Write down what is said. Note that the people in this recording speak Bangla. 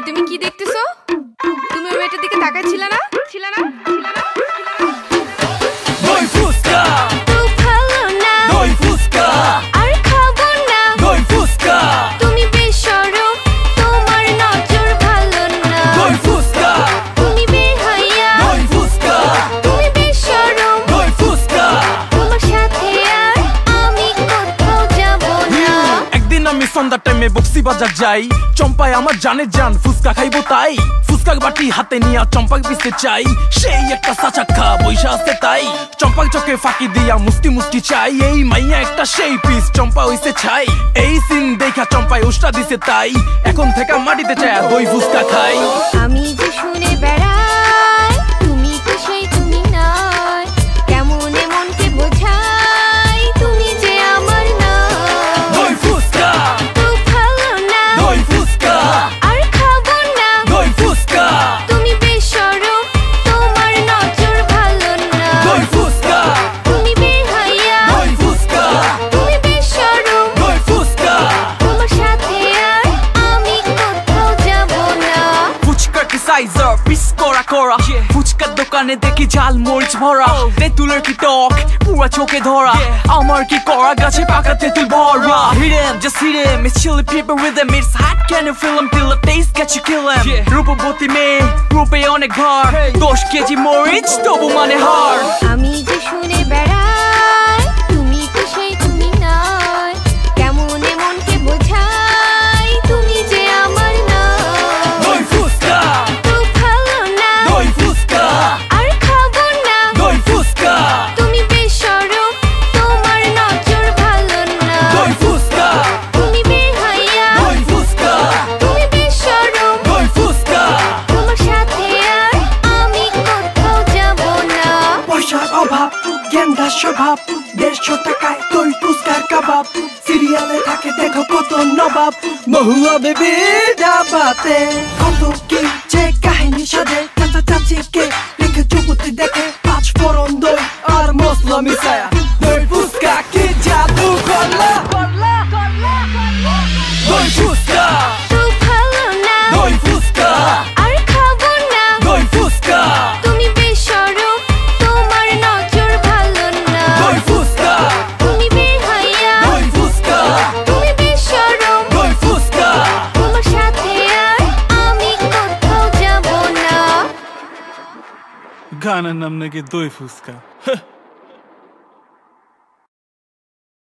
তুমি কি দেখতেছো? তুমি ওই মেয়েটার দিকে তাকাচ্ছিলে না? ছিল না? দই ফুসকা তো ভালো না, দই ফুসকা আর খাবো না। দই ফুসকা তুমি বেশরম, তোমার নজর ভালো না। দই ফুসকা তুমি বেহায়া, দই ফুসকা তুমি বেশরম। দই ফুসকা তোমার সাথে আর আমি কোথাও যাব না। একদিন আমি সন্ধ্যার টাইমে বক্সি বাজার যাই, চম্পায় আমার জানে জান ফুসকা খাইবো তাই ফুসকার বাটি হাতে নিয়া চম্পাক দিতে চাই, সেই একটা সাচাক্ষা বৈশা আছে তাই চম্পাক চোখে ফাঁকি দিয়া মুস্তি মুস্তি চাই, এই মাইয়া একটা সেই পিস চম্পা হইছে ছাই, এই সিন দেখা চম্পায় উষ্টা দিছে তাই এখন থেকে মাটিতে চায় দই ফুসকা খাই। আমি যে শুনে বেড়াই, তুমি তো সেই তুমি নয়, কেমন মনকে বোঝাই, তুমি যে আমার না। দই ফুসকা তো ভালো না, দই ফুসকা আর খাবো না। দই ফুসকা তুমি বেশরম, তোমার নজর ভালো না। দই ফুসকা তুমি বেহায়া, দই ফুসকা তুমি বেশরম। দই ফুসকা তোমার সাথে আর আমি কোথাও যাব না। ফুচকা কি সাইজার পিস করা করা, ফুচকার দোকানে দেখি ঝাল মরিচ ভরা, তেঁতুলের কি টক পুরা চোখে ধরা, আমার কি করা গাছে পাকা তেঁতুল ভরা। Hit him, just hit him, it's chili pepper with him, it's hot, can you feel him, till the taste get you kill him. রূপবতী মেয়ে রূপে অনেক ভার, 10 কেজি মরিচ তবু মানে হার। আমি যে শুনে বেড়াই, তুমি তো সেই তুমি নয়, কেমন মনকে বোঝাই, তুমি যে আমার না। দই ফুসকা তো ভালো না, দই ফুসকা আর খাবো না। দই ফুসকা তুমি বেশরম, তোমার নজর ভালো না। দই ফুসকা তুমি বেহায়া, দই ফুসকা তুমি বেশরম। দই ফুসকা তোমার সাথে আর আমি কোথাও যাব না। পয়সার অভাব, গেন্দা স্বভাব, 150 টাকায় দই ফুসকার কাবাব, সিরিয়ালে থাকে দেখো কত নবাব, মহুয়া বেবি ডাবাতে কত কি যে কাহিনী সাজে, চাচা চাচিকে রেখে যুবতী দেখে 5 ফোড়ন দই আর মশলা মিশায়া, দই ফুসকা কি জাদু করলা। দই ফুসকা তো ভালো না, দই ফুসকা আর খাবো না। দই ফুসকা তুমি বেশরম, তোমার নজর ভালো না। দই ফুসকা তুমি বেহায়া, দই ফুসকা তুমি বেশরম। দই ফুসকা তোমার সাথে আর আমি কোথাও যাব না। গানের নাম নাকি দই ফুসকা।